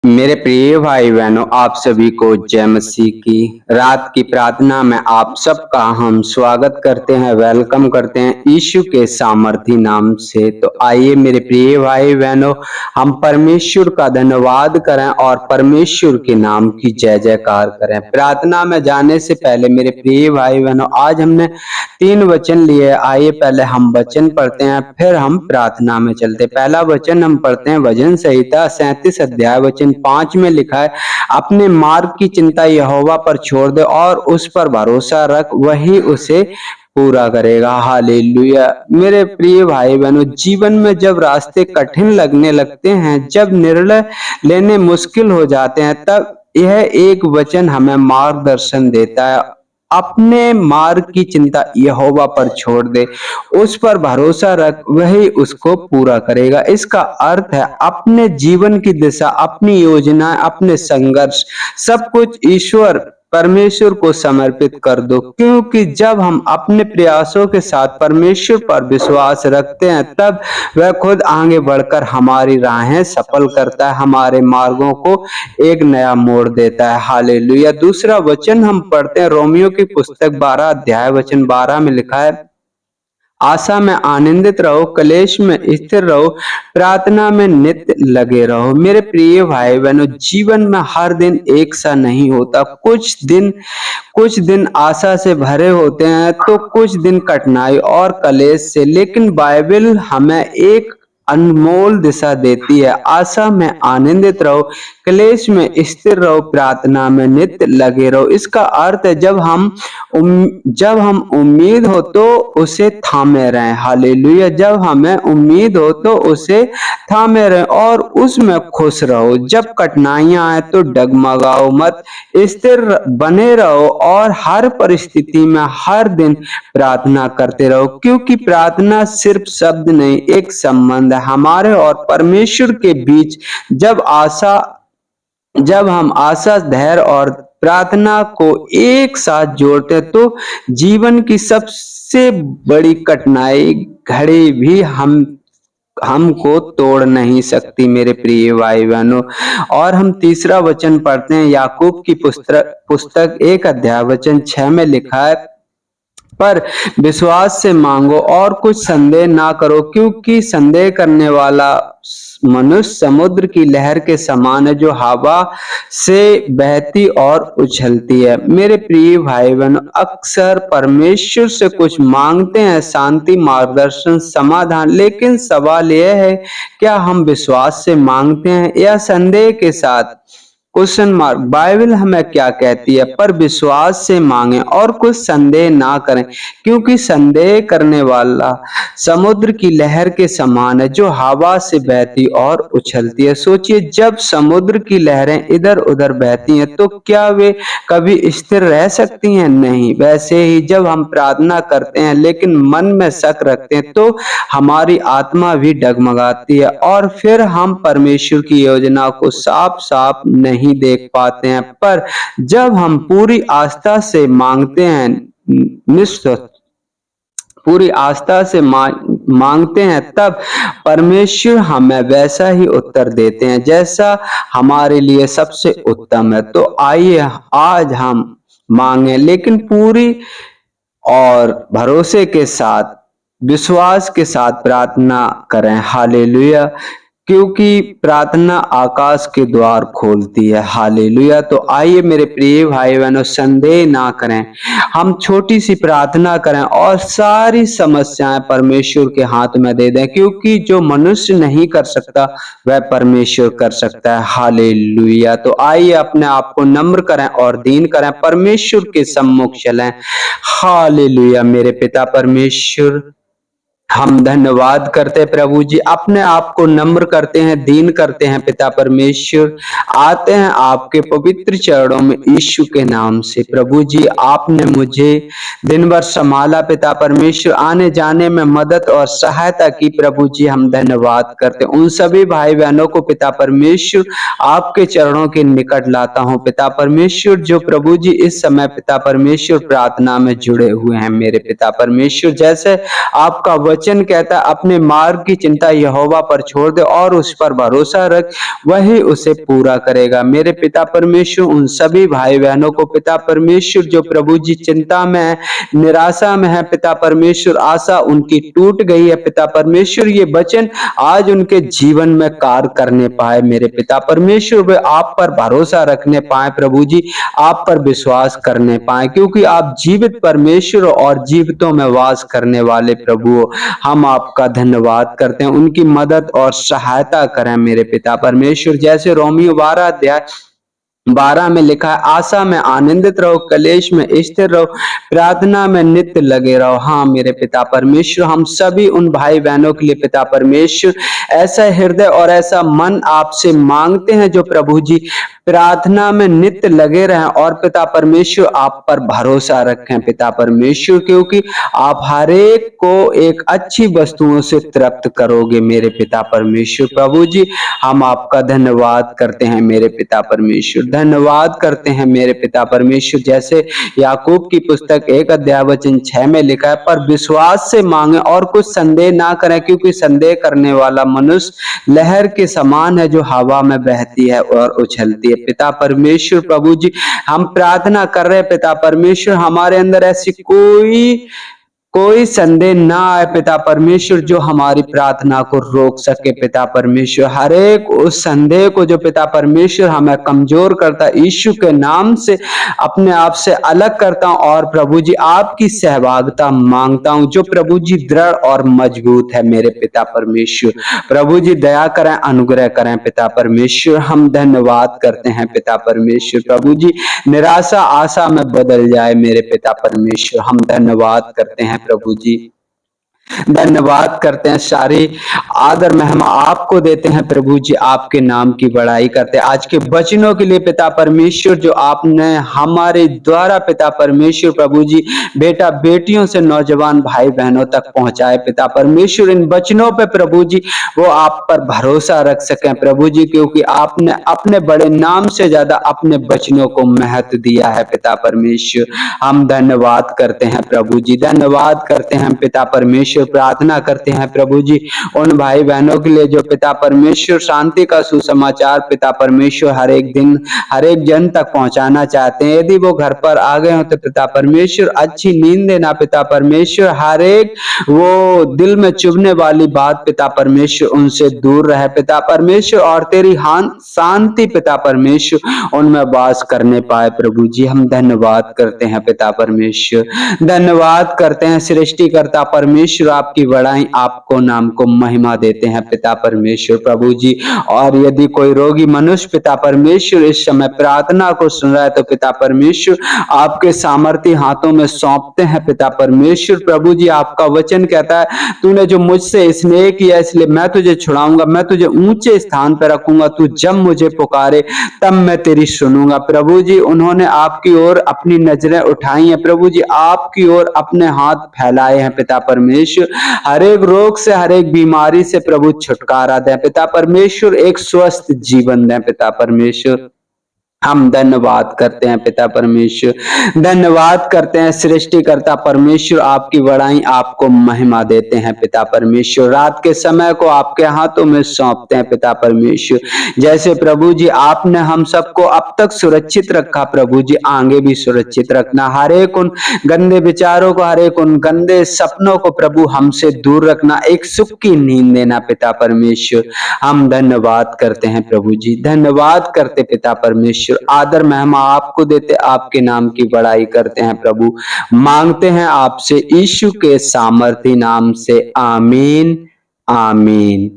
मेरे प्रिय भाई बहनों, आप सभी को जय मसीह की रात की प्रार्थना में आप सबका हम स्वागत करते हैं, वेलकम करते हैं यीशु के सामर्थी नाम से। तो आइए मेरे प्रिय भाई बहनों, हम परमेश्वर का धन्यवाद करें और परमेश्वर के नाम की जय जयकार करें। प्रार्थना में जाने से पहले मेरे प्रिय भाई बहनों, आज हमने 3 वचन लिए। आइए पहले हम वचन पढ़ते हैं, फिर हम प्रार्थना में चलते। पहला वचन हम पढ़ते हैं भजन संहिता 37 अध्याय वचन 5 में लिखा है, अपने मार्ग की चिंता यहोवा पर छोड़ दे और उस पर भरोसा रख, वही उसे पूरा करेगा। हालेलुया। मेरे प्रिय भाई बहनों, जीवन में जब रास्ते कठिन लगने लगते हैं, जब निर्णय लेने मुश्किल हो जाते हैं, तब यह एक वचन हमें मार्गदर्शन देता है। अपने मार्ग की चिंता यहोवा पर छोड़ दे, उस पर भरोसा रख, वही उसको पूरा करेगा। इसका अर्थ है अपने जीवन की दिशा, अपनी योजना, अपने संघर्ष, सब कुछ ईश्वर परमेश्वर को समर्पित कर दो, क्योंकि जब हम अपने प्रयासों के साथ परमेश्वर पर विश्वास रखते हैं, तब वह खुद आगे बढ़कर हमारी राहें सफल करता है, हमारे मार्गों को एक नया मोड़ देता है। हालेलुया। दूसरा वचन हम पढ़ते हैं, रोमियो की पुस्तक 12 अध्याय वचन 12 में लिखा है, आशा में आनंदित रहो, क्लेश में स्थिर रहो, प्रार्थना में नित्य लगे रहो। मेरे प्रिय भाई बहनों, जीवन में हर दिन एक सा नहीं होता। कुछ दिन आशा से भरे होते हैं, तो कुछ दिन कठिनाई और क्लेश से। लेकिन बाइबल हमें एक अनमोल दिशा देती है, आशा में आनंदित रहो, क्लेश में स्थिर रहो, प्रार्थना में नित्य लगे रहो। इसका अर्थ है जब हम उम्मीद हो तो उसे थामे रहें। हालेलुया। जब हमें उम्मीद हो तो उसे थामे रहें और उसमें खुश रहो। जब कठिनाइयां आए तो डगमगाओ मत, स्थिर बने रहो और हर परिस्थिति में हर दिन प्रार्थना करते रहो, क्योंकि प्रार्थना सिर्फ शब्द नहीं, एक संबंध है हमारे और परमेश्वर के बीच। जब हम आशा, धैर्य और प्रार्थना को एक साथ जोड़ते तो जीवन की सबसे बड़ी कठिनाई घड़ी भी हमको तोड़ नहीं सकती, मेरे प्रिय भाई बहनों। और हम तीसरा वचन पढ़ते हैं, याकूब की पुस्तक 1 अध्याय वचन 6 में लिखा है, पर विश्वास से मांगो और कुछ संदेह ना करो, क्योंकि संदेह करने वाला मनुष्य समुद्र की लहर के समान है, जो हवा से बहती और उछलती है। मेरे प्रिय भाई बहनों, अक्सर परमेश्वर से कुछ मांगते हैं, शांति, मार्गदर्शन, समाधान, लेकिन सवाल यह है, क्या हम विश्वास से मांगते हैं या संदेह के साथ? Question mark. बाइबल हमें क्या कहती है? पर विश्वास से मांगे और कुछ संदेह ना करें, क्योंकि संदेह करने वाला समुद्र की लहर के समान है, जो हवा से बहती और उछलती है। सोचिए, जब समुद्र की लहरें इधर उधर बहती हैं, तो क्या वे कभी स्थिर रह सकती हैं? नहीं। वैसे ही जब हम प्रार्थना करते हैं लेकिन मन में शक रखते हैं, तो हमारी आत्मा भी डगमगाती है और फिर हम परमेश्वर की योजना को साफ साफ नहीं देख पाते हैं। पर जब हम पूरी आस्था से मांगते हैं, पूरी आस्था से मांगते हैं, तब परमेश्वर हमें वैसा ही उत्तर देते हैं जैसा हमारे लिए सबसे उत्तम है। तो आइए आज हम मांगे, लेकिन पूरी और भरोसे के साथ, विश्वास के साथ प्रार्थना करें। हालेलुया। क्योंकि प्रार्थना आकाश के द्वार खोलती है। हालेलुया। तो आइए मेरे प्रिय भाई बहनों, संदेह ना करें, हम छोटी सी प्रार्थना करें और सारी समस्याएं परमेश्वर के हाथ में दे दें, क्योंकि जो मनुष्य नहीं कर सकता वह परमेश्वर कर सकता है। हालेलुया। तो आइए अपने आप को नम्र करें और दीन करें, परमेश्वर के सम्मुख चलें। हालेलुया। मेरे पिता परमेश्वर, हम धन्यवाद करते हैं प्रभु जी, अपने आप को नम्र करते हैं, दीन करते हैं पिता परमेश्वर, आते हैं आपके पवित्र चरणों में यीशु के नाम से। प्रभु जी, आपने मुझे दिन भर संभाला पिता परमेश्वर, आने जाने में मदद और सहायता की। प्रभु जी, हम धन्यवाद करते हैं। उन सभी भाई बहनों को पिता परमेश्वर आपके चरणों के निकट लाता हूँ पिता परमेश्वर, जो प्रभु जी इस समय पिता परमेश्वर प्रार्थना में जुड़े हुए हैं। मेरे पिता परमेश्वर, जैसे आपका वचन कहता है अपने मार्ग की चिंता यहोवा पर छोड़ दे और उस पर भरोसा रख, वही उसे पूरा करेगा। मेरे पिता परमेश्वर उन सभी भाई बहनों को पिता परमेश्वर जो प्रभु जी चिंता में है, निराशा में है, पिता परमेश्वर आशा उनकी टूट गई है, पिता परमेश्वर ये वचन आज उनके जीवन में कार्य करने पाए। मेरे पिता परमेश्वर वे आप पर भरोसा रखने पाए, प्रभु जी आप पर विश्वास करने पाए, क्योंकि आप जीवित परमेश्वर और जीवितों में वास करने वाले प्रभु हो। हम आपका धन्यवाद करते हैं, उनकी मदद और सहायता करें मेरे पिता परमेश्वर। जैसे रोमियो 12 में लिखा है, आशा में आनंदित रहो, कलेश में स्थिर रहो, प्रार्थना में नित्य लगे रहो। हाँ मेरे पिता परमेश्वर, हम सभी उन भाई बहनों के लिए पिता परमेश्वर ऐसा हृदय और ऐसा मन आपसे मांगते हैं जो प्रभु जी प्रार्थना में नित्य लगे रहें और पिता परमेश्वर आप पर भरोसा रखें पिता परमेश्वर, क्योंकि आप हर एक को एक अच्छी वस्तुओं से तृप्त करोगे मेरे पिता परमेश्वर। प्रभु जी हम आपका धन्यवाद करते हैं मेरे पिता परमेश्वर, धन्यवाद करते हैं मेरे पिता परमेश्वर। जैसे याकूब की पुस्तक 1 अध्याय 6 में लिखा है, पर विश्वास से मांगे और कुछ संदेह ना करें, क्योंकि संदेह करने वाला मनुष्य लहर के समान है जो हवा में बहती है और उछलती है। पिता परमेश्वर प्रभु जी हम प्रार्थना कर रहे हैं पिता परमेश्वर, हमारे अंदर ऐसी कोई संदेह ना आए पिता परमेश्वर जो हमारी प्रार्थना को रोक सके पिता परमेश्वर। हर एक उस संदेह को जो पिता परमेश्वर हमें कमजोर करता है, यीशु के नाम से अपने आप से अलग करता हूं और प्रभु जी आपकी सहभागिता मांगता हूं जो प्रभु जी दृढ़ और मजबूत है मेरे पिता परमेश्वर। प्रभु जी दया करें, अनुग्रह करें पिता परमेश्वर। हम धन्यवाद करते हैं पिता परमेश्वर। प्रभु जी निराशा आशा में बदल जाए मेरे पिता परमेश्वर। हम धन्यवाद करते हैं प्रभु जी, धन्यवाद करते हैं, सारी आदर महिमा आपको देते हैं प्रभु जी, आपके नाम की बड़ाई करते हैं। आज के वचनों के लिए पिता परमेश्वर जो आपने हमारे द्वारा पिता परमेश्वर प्रभु जी बेटा बेटियों से नौजवान भाई बहनों तक पहुंचाए पिता परमेश्वर, इन वचनों पे प्रभु जी वो आप पर भरोसा रख सकें प्रभु जी, क्योंकि आपने अपने बड़े नाम से ज्यादा अपने वचनों को महत्व दिया है पिता परमेश्वर। हम धन्यवाद करते हैं प्रभु जी, धन्यवाद करते हैं पिता परमेश्वर। प्रार्थना करते हैं प्रभु जी उन भाई बहनों के लिए जो पिता परमेश्वर शांति का सुसमाचार पिता परमेश्वर हर एक दिन हर एक जन तक पहुंचाना चाहते हैं। यदि वो घर पर आ गए हो तो पिता परमेश्वर अच्छी नींद देना पिता परमेश्वर, हर एक वो दिल में चुभने वाली बात पिता परमेश्वर उनसे दूर रहे पिता परमेश्वर, और तेरी शांति पिता परमेश्वर उनमें वास करने पाए प्रभु जी। हम धन्यवाद करते हैं पिता परमेश्वर, धन्यवाद करते हैं सृष्टिकर्ता परमेश्वर, आपकी बड़ाई आपको नाम को महिमा देते हैं पिता परमेश्वर प्रभु जी। और यदि कोई रोगी मनुष्य पिता परमेश्वर इस समय प्रार्थना को सुन रहा है तो पिता परमेश्वर आपके सामर्थ्य हाथों में सौंपते हैं पिता परमेश्वर प्रभु जी। आपका वचन कहता है तूने जो मुझसे स्नेह किया इसलिए मैं तुझे छुड़ाऊंगा, मैं तुझे ऊंचे स्थान पर रखूंगा, तू जब मुझे पुकारे तब मैं तेरी सुनूंगा प्रभु जी। उन्होंने आपकी ओर अपनी नजरें उठाई हैं प्रभु जी, आपकी ओर अपने हाथ फैलाए हैं पिता परमेश्वर। हर एक रोग से हर एक बीमारी से प्रभु छुटकारा दें पिता परमेश्वर, एक स्वस्थ जीवन दें पिता परमेश्वर। हम धन्यवाद करते हैं पिता परमेश्वर, धन्यवाद करते हैं सृष्टिकर्ता परमेश्वर, आपकी बड़ाई आपको महिमा देते हैं पिता परमेश्वर। रात के समय को आपके हाथों में सौंपते हैं पिता परमेश्वर। जैसे प्रभु जी आपने हम सबको अब तक सुरक्षित रखा प्रभु जी आगे भी सुरक्षित रखना, हर एक उन गंदे विचारों को हर एक उन गंदे सपनों को प्रभु हमसे दूर रखना, एक सुख की नींद देना पिता परमेश्वर। हम धन्यवाद करते हैं प्रभु जी, धन्यवाद करते पिता परमेश्वर, आदर महिमा आपको देते, आपके नाम की बड़ाई करते हैं प्रभु, मांगते हैं आपसे यीशु के सामर्थी नाम से, आमीन आमीन।